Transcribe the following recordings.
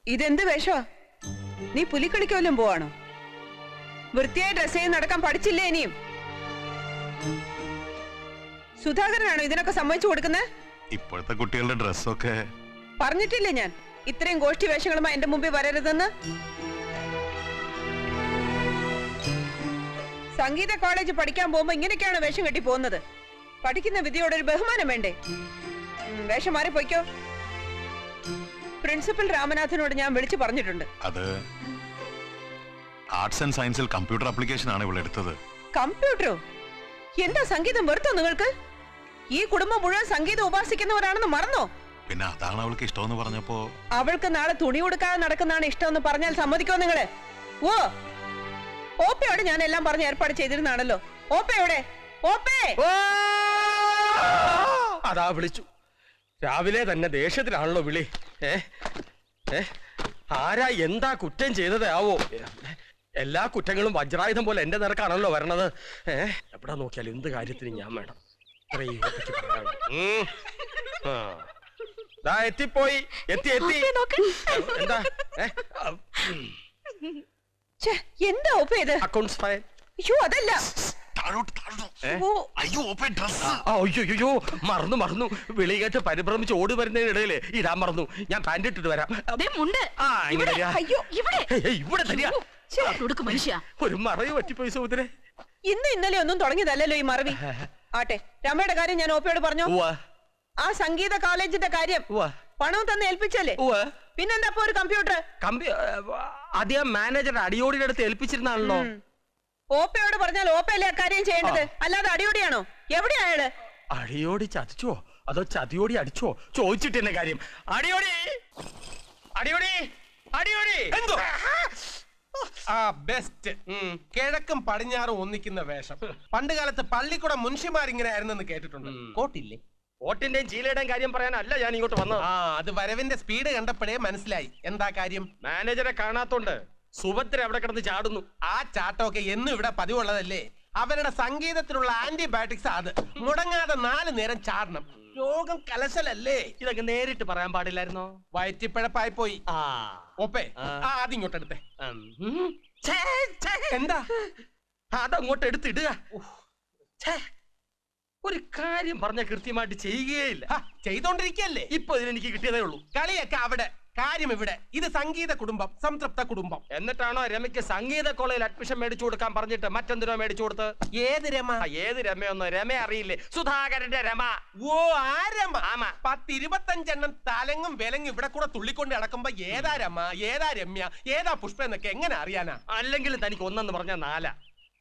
ഇതെന്ത് വേഷോ? നീ പുലിക്കളിക്കൊല്ലും പോവാണോ? വൃത്തിയായി ഡ്രസ് ചെയ്ത് നടക്കാൻ പഠിച്ചില്ലേ ഇനിയും? സുധാകരനാണോ ഇതിനൊക്കെ സമ്മതിച്ചു കൊടുക്കുന്നത്? ഇപ്പോഴത്തെ കുട്ടികളുടെ ഡ്രസ്സൊക്കെ പറഞ്ഞിട്ടില്ലേ ഞാൻ ഇത്രയും ഗോഷ്ഠി വേഷങ്ങളുമായി എന്റെ മുമ്പിൽ വരരുതെന്ന്? സംഗീത കോളേജ് പഠിക്കാൻ പോകുമ്പോ ഇങ്ങനെയൊക്കെയാണ് വേഷം കെട്ടി പോകുന്നത്. പഠിക്കുന്ന വിദ്യയോടൊരു ബഹുമാനം വേണ്ടേ? വേഷം മാറിപ്പോയിക്കോ. പ്രിൻസിപ്പൽ രാമനാഥനോട് ഞാൻ വിളിച്ചു പറഞ്ഞിട്ടുണ്ട്. അത് ആർട്സ് ആൻഡ് സയൻസിൽ കമ്പ്യൂട്ടർ ആപ്ലിക്കേഷൻ ആണ് ഇവിടെ എടുത്തത്. കമ്പ്യൂട്ടറോ? എന്താ സംഗീതം വെറുത്തോ നിങ്ങൾക്ക്? ഈ കുടുംബം മുഴുവൻ സംഗീതം ഉപാസിക്കുന്നവരാണെന്ന് മറന്നോ? പിന്നെ അതാണ് അവൾക്ക് ഇഷ്ടമെന്ന് പറഞ്ഞപ്പോ. അവൾക്ക് നാളെ തുണി കൊടുക്കാതെ നടക്കുന്നതാണ് ഇഷ്ടമെന്ന് പറഞ്ഞാൽ സമ്മതിക്കോ നിങ്ങള്? ഓ, ഓപ്പയോട് ഞാൻ എല്ലാം പറഞ്ഞ് ഏർപ്പാട് ചെയ്തിരുന്നാണല്ലോ. ഓപ്പയോടെ? ഓപ്പേ! അതാ വിളിച്ചു. രാവിലെ തന്നെ ദേഷ്യത്തിലാണല്ലോ വിളി. ആരാ എന്താ കുറ്റം ചെയ്തത് ആവോ? എല്ലാ കുറ്റങ്ങളും വജ്രായുധം പോലെ എന്റെ നിരക്കാണല്ലോ വരണത്. എവിടെ നോക്കിയാലും എന്ത് കാര്യത്തിനും ഞാൻ വേണം. എത്തിപ്പോയി. എത്തി എത്തി. എന്താ എന്താ ഓപ്പ ഇത്? Accounts file. അയ്യോ അതല്ല. അയ്യോ മറന്നു. വിളി കേട്ട് പരിഭ്രമിച്ച് ഓടി വരുന്നതിനിടയില് ഇടാൻ മറന്നു. ഞാൻ പാന്റ് ഇട്ടിട്ട് വരാം. ഒരു മറവ് പറ്റിപ്പോയി സഹോദരൻ. ഇന്നലെ ഒന്നും തുടങ്ങിയതല്ലോ ഈ മറവി. ആട്ടെ, രമയുടെ കാര്യം ഞാൻ ഓപ്പയോട് പറഞ്ഞു. ആ സംഗീത കോളേജിന്റെ കാര്യം പണവും തന്നെ ഏൽപ്പിച്ചല്ലേ? പിന്നെന്താ ഒരു കമ്പ്യൂട്ടർ? ആദ്യം മാനേജറുടെ അടിയോടിയുടെ അടുത്ത് ഏൽപ്പിച്ചിരുന്നാണല്ലോ. ഓപ്പയോട് പറഞ്ഞാൽ ഓപ്പയല്ലേ കാര്യം ചെയ്യേണ്ടത്, അല്ലാതെ അടിയോടിയാണോ? എവിടെയാ അയാള്? അടിയോടി ചതിച്ചോ അതോ ചതിയോടി അടിച്ചോ ചോദിച്ചിട്ടെന്നെ കാര്യം. അടിയോടി അടിയോടി അടിയോടി എന്തോ ബെസ്റ്റ്. കിഴക്കും പടിഞ്ഞാറും ഒന്നിക്കുന്ന വേഷം. പണ്ട് കാലത്ത് പള്ളിക്കൂടെ മുൻഷിമാരിങ്ങനെ ആയിരുന്നെന്ന് കേട്ടിട്ടുണ്ട്. കോട്ടില്ലേ? കോട്ടിന്റെയും ചീലയുടെയും കാര്യം പറയാനല്ല ഞാൻ ഇങ്ങോട്ട് വന്നത്. അത് വരവിന്റെ സ്പീഡ് കണ്ടപ്പോഴേ മനസ്സിലായി. എന്താ കാര്യം? മാനേജറെ കാണാത്തോണ്ട് സുഭദ്ര അവിടെ കിടന്ന് ചാടുന്നു. ആ ചാട്ടമൊക്കെ എന്നും ഇവിടെ പതിവുള്ളതല്ലേ. അവരുടെ സംഗീതത്തിനുള്ള ആന്റിബയോട്ടിക്സ്. അത് മുടങ്ങാതെ 4 നേരം ചാടണം. രോഗം കലശലല്ലേ. ഇതൊക്കെ നേരിട്ട് പറയാൻ പാടില്ലായിരുന്നോ? വയറ്റിപ്പഴപ്പായി പോയി. ഓപ്പേ അതിങ്ങോട്ടെടുത്തേ. എന്താ അതങ്ങോട്ട് എടുത്തിടുക. ഒരു കാര്യം പറഞ്ഞ കൃത്യമായിട്ട് ചെയ്യുകയില്ല. ചെയ്തോണ്ടിരിക്കല്ലേ. ഇപ്പൊ ഇതിനെനിക്ക് കിട്ടിയതേ ഉള്ളൂ. കളിയൊക്കെ അവിടെ, കാര്യം ഇവിടെ. ഇത് സംഗീത കുടുംബം, സംതൃപ്ത കുടുംബം. എന്നിട്ടാണോ രമയ്ക്ക് സംഗീത കോളേജിൽ അഡ്മിഷൻ മേടിച്ചു കൊടുക്കാൻ പറഞ്ഞിട്ട് മറ്റെന്തിനോ മേടിച്ചു കൊടുത്ത്? ഏത് രമ? ഏത് രമയൊന്നോ? രമ അറിയില്ലേ? സുധാകരന്റെ രമ. ഓ ആ രമ. 10-25 എണ്ണം തലങ്ങും വിലങ്ങും ഇവിടെ കൂടെ തുള്ളിക്കൊണ്ട് നടക്കുമ്പോ ഏതാ രമ, ഏതാ രമ്യ, ഏതാ പുഷ്പ എന്നൊക്കെ എങ്ങനെ അറിയാനാ? അല്ലെങ്കിലും തനിക്ക് ഒന്നെന്ന് പറഞ്ഞ 4.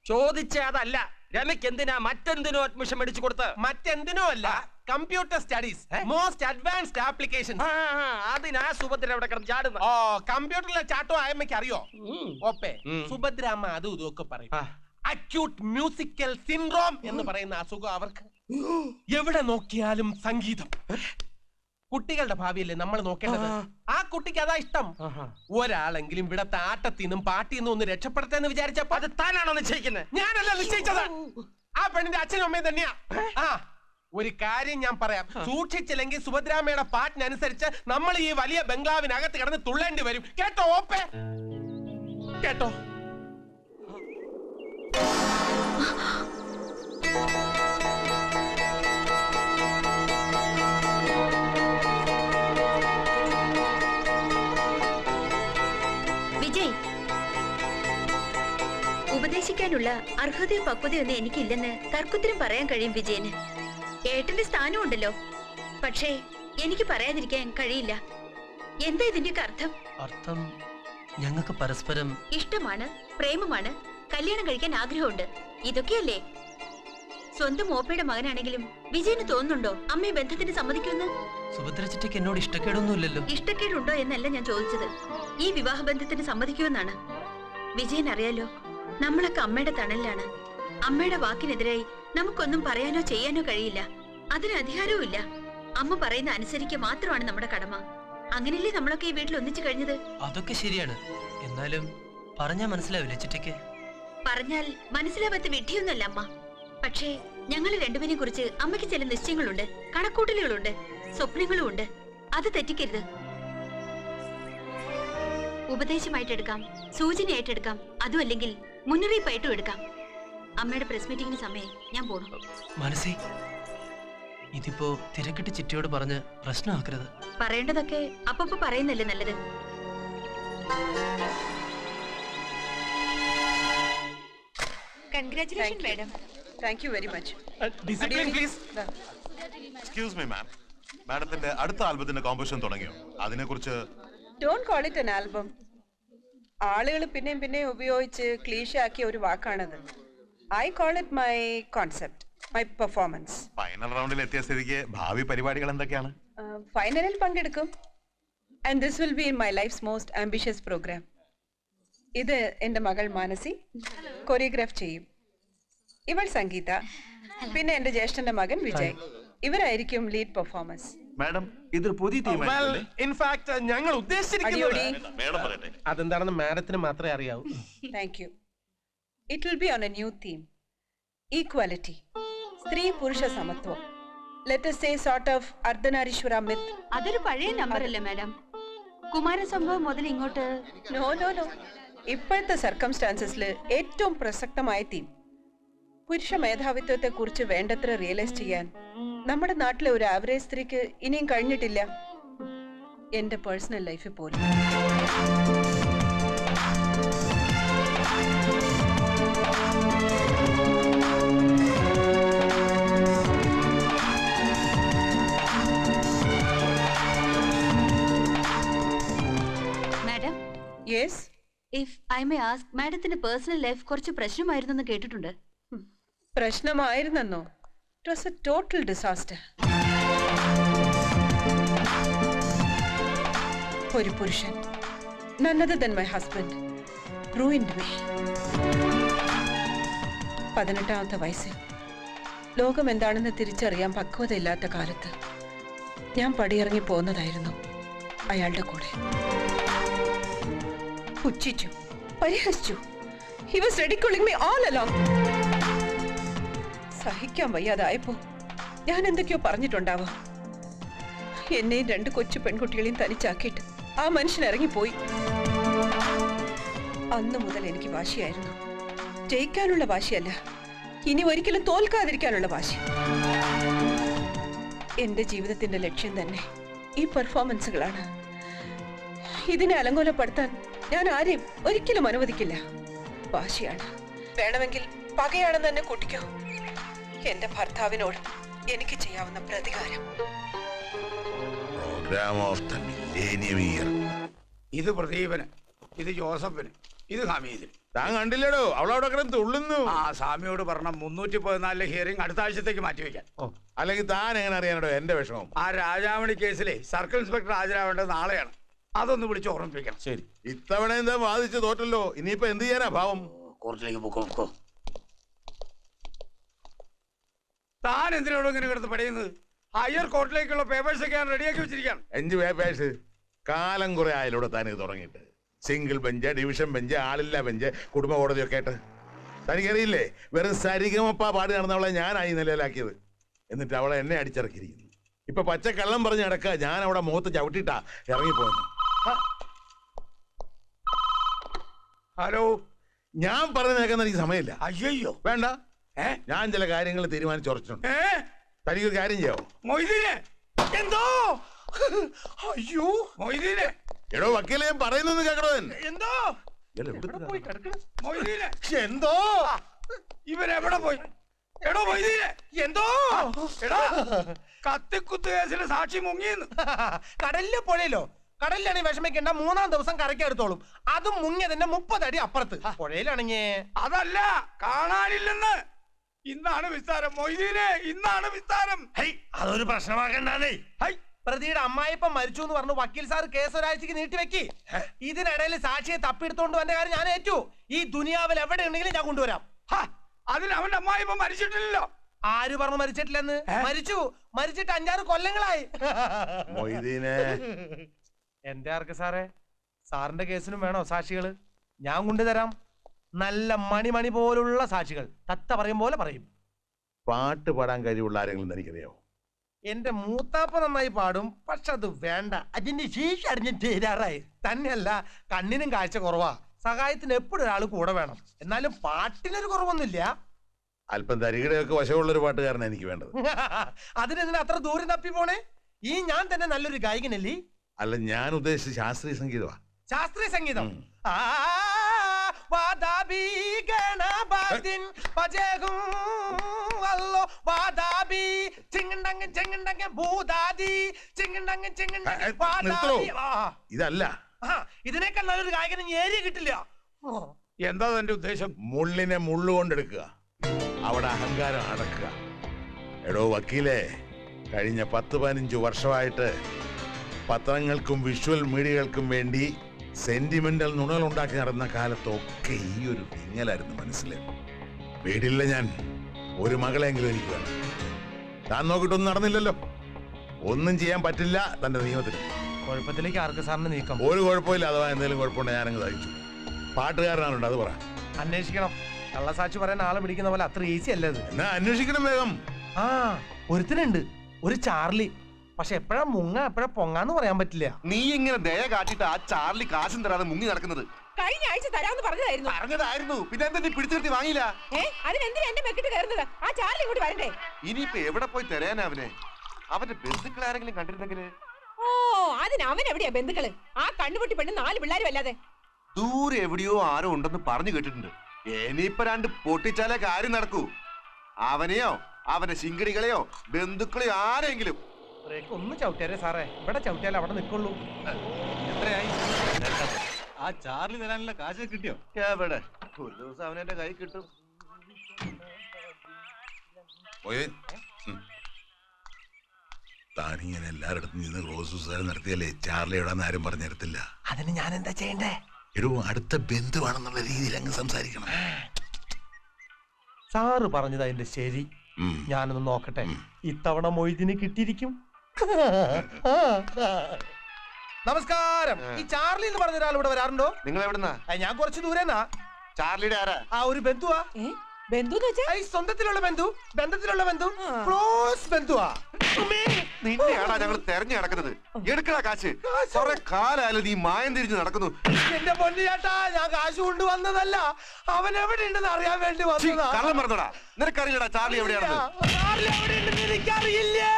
ചോദിച്ച അതല്ല, രമയ്ക്ക് എന്തിനാ മറ്റെന്തിനോ അഡ്മിഷൻ മേടിച്ചു കൊടുത്ത്? മറ്റെന്തിനോ അല്ല, computer studies, most advanced application. അതിനാ സുഭദ്ര അവിടെ കിടന്ന് ചാടുന്നത്. കമ്പ്യൂട്ടറിലെ ചാട്ടോ ആയമ്മയ്ക്ക് അറിയോ? ഓപ്പേ സുഭദ്രാമ്മ അതും ഇതൊക്കെ പറയും. അക്യൂട്ട് മ്യൂസിക്കൽ സിൻഡ്രോം എന്ന് പറയുന്ന അസുഖം അവർക്ക്. എവിടെ നോക്കിയാലും സംഗീതം. കുട്ടികളുടെ ഭാവിയല്ലേ നമ്മൾ നോക്കേണ്ടത്. ആ കുട്ടിക്ക് അതാ ഇഷ്ടം. ഒരാളെങ്കിലും ഇവിടത്തെ ആട്ടത്തിനും പാട്ടിന്നും ഒന്ന് രക്ഷപ്പെടുത്തെന്ന് വിചാരിച്ചപ്പോ അത് താനാണോ നിശ്ചയിക്കുന്നത്? ഞാനല്ല നിശ്ചയിച്ചത്. ആ പെണ്ണിന്റെ അച്ഛനും അമ്മയും തന്നെയാ. ഒരു കാര്യം ഞാൻ പറയാം, സൂക്ഷിച്ചില്ലെങ്കിൽ സുഭദ്രാമ്മയുടെ പാട്ടിനനുസരിച്ച് നമ്മൾ ഈ വലിയ ബംഗ്ലാവിനകത്ത് കിടന്ന് തുള്ളേണ്ടി വരും. കേട്ടോ ഓപ്പേ? കേട്ടോ? വിജയ്, ഉപദേശിക്കാനുള്ള അർഹതയോ പക്വതയൊന്നും എനിക്കില്ലെന്ന് തർക്കുത്തരം പറയാൻ കഴിയും വിജയന്. ഏട്ടന്റെ സ്ഥാനം ഉണ്ടല്ലോ. പക്ഷേ എനിക്ക് പറയാതിരിക്കാൻ കഴിയില്ല. എന്താ ഇതിന്റെയൊക്കെ അർത്ഥം? അർത്ഥം ഞങ്ങൾക്ക് പരസ്പരം ഇഷ്ടമാണ്, പ്രേമമാണ്, കല്യാണം കഴിക്കാൻ ആഗ്രഹമുണ്ട്. ഇതൊക്കെയല്ലേ? സ്വന്തം ഓപ്പയുടെ മകനാണെങ്കിലും വിജയന് തോന്നുന്നുണ്ടോ അമ്മയെ ബന്ധത്തിന് സമ്മതിക്കുമെന്ന്? സുഭദ്ര ചിറ്റയ്ക്ക് എന്നോട് ഇഷ്ടക്കേടൊന്നുമില്ലല്ലോ. ഇഷ്ടക്കേടുണ്ടോ എന്നല്ല ഞാൻ ചോദിച്ചത്, ഈ വിവാഹ ബന്ധത്തിന് സമ്മതിക്കുമെന്നാണ്. വിജയൻ അറിയാലോ, നമ്മളൊക്കെ അമ്മയുടെ തണലിലാണ്. അമ്മയുടെ വാക്കിനെതിരായി നമുക്കൊന്നും പറയാനോ ചെയ്യാനോ കഴിയില്ല. അതിന് അധികാരവും ഇല്ല. അമ്മ പറയുന്ന അനുസരിക്കുക മാത്രമാണ് നമ്മുടെ കടമ. അങ്ങനെയല്ലേ നമ്മളൊക്കെ ഈ വീട്ടിൽ ഒന്നിച്ചു കഴിഞ്ഞത്? അതൊക്കെ ശരിയാണ്. എന്നാലും പറഞ്ഞാ മനസ്സിലാവില്ല ചിറ്റയ്ക്ക്. പറഞ്ഞാൽ മനസ്സിലാവാത്ത വിഡ്ഢിയൊന്നല്ല അമ്മ. പക്ഷേ ഞങ്ങൾ രണ്ടുപേരെ കുറിച്ച് അമ്മയ്ക്ക് ചില നിശ്ചയങ്ങളുണ്ട്, കണക്കൂട്ടലുകളുണ്ട്, സ്വപ്നങ്ങളും ഉണ്ട്. അത് തെറ്റിക്കരുത്. ഉപദേശമായിട്ട് എടുക്കാം, സൂചനയായിട്ട് എടുക്കാം, അതും അല്ലെങ്കിൽ മുന്നറിയിപ്പായിട്ടും എടുക്കാം. അമ്മയുടെ പ്രസ് മീറ്റിംഗിന് സമയം ഞാൻ പോണു. മനസ്സി ഇതിപ്പോ തിരക്കിട്ട് ചിറ്റയോട് പറഞ്ഞ് പ്രശ്നമാക്കരുത്. പറയേണ്ടതൊക്കെ അപ്പപ്പോ പറയുന്നല്ലേ നല്ലത്. Congratulation madam. Thank you very much. Discipline please. Excuse me ma'am, മാഡത്തിന്റെ അടുത്ത ആൽബത്തിന്റെ കോമ്പോസിഷൻ തുടങ്ങിയോ? അതിനെക്കുറിച്ച് don't call it an album. ആളുകൾ പിന്നെയും പിന്നെയും ഉപയോഗിച്ച് ക്ലീഷയാക്കിയ ഒരു വാക്കാണത്. I call it my concept, my performance. Final റൗണ്ടിൽ എത്തിയ സ്ഥിതിക്ക് ഭാവി പരിപാടികൾ എന്തൊക്കെയാണ്? ഫൈനലിൽ പങ്കെടുക്കും. And this will be my life's most ambitious programme. ഇത് എൻ്റെ മകൾ മാനസി കൊറിയോഗ്രാഫ് ചെയ്യും. ഇവൾ സംഗീത, പിന്നെ എൻ്റെ ജ്യേഷ്ഠന്റെ മകൻ വിജയ്. ഇവരായിരിക്കും ലീഡ് പെർഫോമൻസ്. മാഡം, ഇതൊരു പുതിയ തീരുമാനം. ഇൻഫാക്ട് ഞങ്ങൾ ഉദ്ദേശിച്ചിരിക്കുന്നത് അതെന്താണെന്ന് മാഡത്തിന് മാത്രമേ അറിയാവൂ. Thank you. It will be on a new theme, equality, സ്ത്രീ പുരുഷ സമത്വം. Let us say sort of Ardhanarishvara myth. അതൊരു പഴയ നമ്പർ അല്ലേ മാഡം? കുമാരസംഭവം മുതൽ ഇങ്ങോട്ട്. നോ നോ നോ, ഇപ്പോഴത്തെ സർക്കംസ്റ്റാൻസസിൽ ഏറ്റവും പ്രസക്തമായ തീം. പുരുഷ മേധാവിത്വത്തെ കുറിച്ച് വേണ്ടത്ര റിയലൈസ് ചെയ്യാൻ നമ്മുടെ നാട്ടിലെ ഒരു ആവറേജ് സ്ത്രീക്ക് ഇനിയും കഴിഞ്ഞിട്ടില്ല. എന്റെ പേഴ്സണൽ ലൈഫിൽ പോലും. Madam, yes. If I may ask, മാഡത്തിന്റെ പേഴ്സണൽ ലൈഫ് കുറച്ച് പ്രശ്നമായിരുന്നെന്ന് കേട്ടിട്ടുണ്ട്. പ്രശ്നമായിരുന്നെന്നോ? It was a total disaster. ഒരു പുരുഷൻ, none other than my husband, ruined me. 18ാമത്തെ വയസ്സിൽ ലോകം എന്താണെന്ന് തിരിച്ചറിയാൻ പക്വതയില്ലാത്ത കാലത്ത് ഞാൻ പടിയിറങ്ങി പോന്നതായിരുന്നു അയാളുടെ കൂടെ. പുച്ഛിച്ചു, പരിഹസിച്ചു. He was ridiculing me all along. സഹിക്കാൻ വയ്യാതായപ്പോ ഞാൻ എന്തൊക്കെയോ പറഞ്ഞിട്ടുണ്ടാവാം. എന്നെയും 2 കൊച്ചു പെൺകുട്ടികളെയും തനിച്ചാക്കിയിട്ട് ആ മനുഷ്യൻ ഇറങ്ങിപ്പോയി. അന്നു മുതൽ എനിക്ക് വാശിയായിരുന്നു. ജയിക്കാനുള്ള വാശിയല്ല, ഇനി ഒരിക്കലും തോൽക്കാതിരിക്കാനുള്ള വാശി. എന്റെ ജീവിതത്തിന്റെ ലക്ഷ്യം തന്നെ ഈ പെർഫോമൻസുകളാണ്. ഇതിനെ അലങ്കോലപ്പെടുത്താൻ ഞാൻ ആരെയും ഒരിക്കലും അനുവദിക്കില്ല. വാശിയാണ്, വേണമെങ്കിൽ പകയാണെന്ന് തന്നെ കൂട്ടിക്കോ. എന്റെ ഭർത്താവിനോട് എനിക്ക് ചെയ്യാവുന്ന പ്രതികാരം. Programme of the millennium year. ഇത് പ്രദീപന്, ഇത് ജോസഫിന്, ഇത് ഹമീദിന്. താൻ കണ്ടില്ലടോ, അവളവിടെ കിടന്ന് തുള്ളുന്നു. ആ സ്വാമിയോട് പറഞ്ഞ 314 ഹിയറിംഗ് അടുത്ത ആഴ്ചത്തേക്ക് മാറ്റിവെക്കാൻ. അല്ലെങ്കിൽ താൻ എങ്ങനെ അറിയാനോ എന്റെ വിഷമം? ആ രാജാമണി കേസിലെ സർക്കിൾ ഇൻസ്പെക്ടർ ഹാജരാവേണ്ടത് നാളെയാണ്. അതൊന്ന് വിളിച്ച് ഓർമ്മിപ്പിക്കണം. ശരി. ഇത്തവണ എന്താ വാദിച്ച് തോറ്റല്ലോ, ഇനിയിപ്പോ എന്ത് ചെയ്യാനാ ഭാവം? കോർട്ടിലേക്ക് പോക്കോ. താൻ എന്തിനോട് ഇങ്ങനെ കിടന്ന് പടയുന്നത്? ഹയർ കോർട്ടിലേക്കുള്ള പേപ്പേഴ്സ് ഒക്കെ ഞാൻ റെഡിയാക്കി വെച്ചിരിക്കുകയാണ്. 5 പേപ്പേഴ്സ്. കാലം കുറെ ആയാലൂടെ താൻ ഇത് തുടങ്ങിയിട്ട്. സിംഗിൾ ബെഞ്ച്, ഡിവിഷൻ ബെഞ്ച്, ആളില്ല ബെഞ്ച്, കുടുംബ കോടതിയൊക്കെ ആയിട്ട്. തനിക്കറിയില്ലേ, വെറും സരിഗമപ്പ പാട് നടന്നവളെ ഞാനായി നിലയിലാക്കിയത്. എന്നിട്ട് അവളെ എന്നെ അടിച്ചിറക്കിയിരിക്കുന്നു. ഇപ്പൊ പച്ചക്കള്ളം പറഞ്ഞ് നടക്കുക. ഞാൻ അവിടെ മുഖത്ത് ചവിട്ടിട്ടാ ഇറങ്ങിപ്പോന്നു. ഹലോ, ഞാൻ പറഞ്ഞു കേൾക്കാൻ എനിക്ക് സമയമില്ല. അയ്യോ വേണ്ട, ഞാൻ ചില കാര്യങ്ങൾ തീരുമാനിച്ചുറച്ചിട്ടുണ്ട്. തനിക്കൊരു കാര്യം ചെയ്യാവോ? മൊയ്തീനെ. എന്തോ? അയ്യോ മൊയ്തീനെ. എടോ വക്കീലെ, ഞാൻ പറയുന്നത് കേൾക്കണോ? എന്തോ പോയി കിടക്കണം. മൊയ്തീനെ. എന്തോ ഇവരെവിടെ പോയി? എടോ മൊയ്തീനെ. എന്തോ എടാ, കത്തിക്കുത്ത് കേസിലെ സാക്ഷി മുങ്ങിയെന്ന്. കടലിലെ പുഴയിലോ? കടലിലാണെങ്കിൽ വിഷമിക്കേണ്ട, 3-ാം ദിവസം കരയ്ക്കെടുത്തോളും. അതും മുങ്ങിയതിന്റെ 30 അടി അപ്പുറത്ത്. പുഴയിലാണെങ്കിൽ അതല്ല, കാണാനില്ലെന്ന്. ഇന്നാണ് വിസ്താരം മൊയ്തീനെ, ഇന്നാണ് വിസ്താരം. അതൊരു പ്രശ്നമാക്കണ്ടേ. പ്രതിയുടെ അമ്മായിപ്പം മരിച്ചു എന്ന് പറഞ്ഞു വക്കീൽ സാർ കേസ് ഒരാഴ്ചക്ക് നീട്ടിവെക്കി. ഇതിനിടയിൽ സാക്ഷിയെ തപ്പിയെടുത്തോണ്ട് വന്ന കാര്യം ഞാൻ ഏറ്റു. ഈ ദുനിയാവിൽ എവിടെ ഉണ്ടെങ്കിലും ഞാൻ കൊണ്ടുവരാം. അതിന് അവന്റെ അമ്മായിപ്പം മരിച്ചിട്ടില്ലല്ലോ. ആര് പറഞ്ഞു മരിച്ചിട്ടില്ലെന്ന്? മരിച്ചിട്ട് 5-6 കൊല്ലങ്ങളായി. എന്റെ ആർക്ക് സാറേ, സാറിന്റെ കേസിനും വേണോ സാക്ഷികള്? ഞാൻ കൊണ്ടുതരാം. നല്ല മണി പോലുള്ള സാക്ഷികൾ. തത്ത പറയും പോലെ പറയും. പാട്ട് പാടാൻ കഴിവുള്ള ആരെങ്കിലും എനിക്കറിയാവോ? എന്റെ മൂത്താപ്പ നന്നായി പാടും, പക്ഷെ അത് വേണ്ട. അതിന്റെ ശേഷം അറിഞ്ഞ് ചേരാറായി. തന്നെയല്ല, കണ്ണിനും കാഴ്ച കുറവാ. സഹായത്തിന് എപ്പോഴും ഒരാൾ കൂടെ വേണം. എന്നാലും പാട്ടിനൊരു കുറവൊന്നുമില്ല. അല്പം തരികിടയൊക്കെ വശമുള്ളൊരു പാട്ടുകാരനാണ് എനിക്ക് വേണ്ടത്. അതിനെന്തിനാ അത്ര ദൂരം തപ്പി പോണേ? ഈ ഞാൻ തന്നെ നല്ലൊരു ഗായകനല്ലേ? അല്ല, ഞാൻ ഉദ്ദേശിച്ച ശാസ്ത്രീയ സംഗീതമാ. ശാസ്ത്രീയ സംഗീതം. വാദാബി ഗണപതിൻ ഭജഹും അല്ലോ വാദാബി ചിങ്ങണ്ടങ്ങ ചിങ്ങണ്ടങ്ങ ഭൂദാദി ചിങ്ങണ്ടങ്ങ ചിങ്ങണ്ടങ്ങ വാദാബി. ഇതല്ല, ഇതിനേക്കാൾ നല്ലൊരു ഗായകന് ഏരിയ കിട്ടില്ല. എന്താ തന്റെ ഉദ്ദേശം? മുള്ളിനെ മുള്ളുകൊണ്ടെടുക്കുക, അവിടെ അഹങ്കാരം അടക്കുക. എടോ വക്കീലേ, കഴിഞ്ഞ 10-15 വർഷമായിട്ട് പത്രങ്ങൾക്കും വിഷ്വൽ മീഡിയകൾക്കും വേണ്ടി സെന്റിമെന്റൽ നുണകൾ ഉണ്ടാക്കി നടന്ന കാലത്തൊക്കെ ഈ ഒരു വിങ്ങലായിരുന്നു മനസ്സിൽ. വീടില്ല ഞാൻ, ഒരു മകളെങ്കിലും എനിക്ക് വേണം. താൻ നോക്കിയിട്ടൊന്നും നടന്നില്ലല്ലോ, ഒന്നും ചെയ്യാൻ പറ്റില്ല തന്റെ നിയമത്തിന്. കുഴപ്പത്തിലേക്ക് ആർക്ക് സാറിന് നീക്കം? ഒരു കുഴപ്പമില്ല. അഥവാ എന്തെങ്കിലും കുഴപ്പമുണ്ടെങ്കിൽ ഞാനങ്ങ് തയ്ച്ചു. പാട്ടുകാരനാണുണ്ട്, അത് പറ. അന്വേഷിക്കണം. കള്ളസാക്ഷി പറയാൻ ആളെ പിടിക്കുന്ന പോലെ അത്ര ഈസി അല്ല അത്. എന്നാ അന്വേഷിക്കണം വേഗം. ഒരുത്തനുണ്ട്, ഒരു ചാർലി. പക്ഷെ എപ്പോഴാ മുങ്ങ എപ്പോഴാ പൊങ്ങാന്ന് പറയാൻ പറ്റില്ല. നീ ഇങ്ങനെ ദയ കാട്ടിട്ട് ആ ചാർലി കാശും തരാതെ മുങ്ങി നടക്കുന്നത്. കഴിഞ്ഞ ആഴ്ച തരാന്ന് പറഞ്ഞതായിരുന്നു, പിന്നെ എന്താ നീ പിടിച്ചിട്ട് വാങ്ങിയില്ല? അതിനെന്തിനാ എന്റെ മെക്കിട്ട് കയറുന്നത്? ആ ചാർലി ഇങ്ങോട്ട് വരണ്ടേ? ഇനിയിപ്പോ എവിടെ പോയി തരാനാ അവനെ? അവന്റെ ബന്ധുക്കൾ ആരെങ്കിലും കണ്ടിരുന്നെങ്കില്? ഓ, അതിന് അവൻ എവിടെയാ ബന്ധുക്കള്? ആ കണ്ണുപൊട്ടി പെണ്ണ് 4 പിള്ളേരും അല്ലാതെ. ദൂരെ എവിടെയോ ആരോ ഉണ്ടെന്ന് പറഞ്ഞു കേട്ടിട്ടുണ്ട്. ഇനിയിപ്പൊ 2 പൊട്ടിച്ചാലേ കാര്യം നടക്കൂ. അവനെയോ അവന്റെ ശിങ്കടികളെയോ ബന്ധുക്കളെയോ ആരെങ്കിലും ഒന്ന് ചവിട്ടിയാലേ സാറേ, ഇവിടെ ചവിട്ടിയാലേ അവിടെ നിൽക്കുള്ളൂ. എത്രയായി? ആ ചാർലി തരാനുള്ള കാശ് കിട്ടിയോ? എവിടെ? ഒരു ദിവസം അവനെ കൈ കിട്ടും. താനിങ്ങനെ എല്ലായിടത്തും നിന്ന് റോസ് നടത്തിയാലേ ചാർലി എവിടാന്ന് ആരും പറഞ്ഞു തരത്തില്ല. അതിന് ഞാൻ എന്താ ചെയ്യണ്ടേ? എടോ, അടുത്ത ബന്ധുവാണെന്നുള്ള രീതിയിൽ അങ്ങ് സംസാരിക്കണം. സാറ് പറഞ്ഞത് അതിന്റെ ശരി. ഞാനൊന്ന് നോക്കട്ടെ. ഇത്തവണ മൊയ്തിന് കിട്ടിയിരിക്കും. നമസ്കാരം. ഈ ചാർലി എന്ന് പറഞ്ഞ ഒരാൾ ഇവിടെ വരാറുണ്ടോ? നിങ്ങൾ എവിടുന്നാ? ഞാൻ കുറച്ച് ദൂരെന്നാ. ചാർലിയുടെ ആരാ? ഒരു ബന്ധുവാ. ബന്ധു സ്വന്തത്തിലുള്ള ബന്ധു, ബന്ധത്തിലുള്ള ബന്ധു, ക്ലോസ് ബന്ധുവാ. നിന്നെയാടാ ഞങ്ങൾ തെരഞ്ഞു നടക്കുന്നത്. എടുക്കടാ കാശ്. കുറെ കാലായാലും നീ മായം തിരിഞ്ഞ് നടക്കുന്നു. എന്റെ പൊന്നു ചേട്ടാ, ഞാൻ കാശ് കൊണ്ടുവന്നതല്ല, അവൻ എവിടെ ഉണ്ടെന്ന് അറിയാൻ വേണ്ടി വന്നതാ. കള്ളം പറഞ്ഞോടാ. നിനക്കറിയില്ലടാ ചാർലി എവിടെയാണെന്ന്? ചാർലി എവിടെ ഉണ്ടെന്ന് എനിക്കറിയില്ലേ.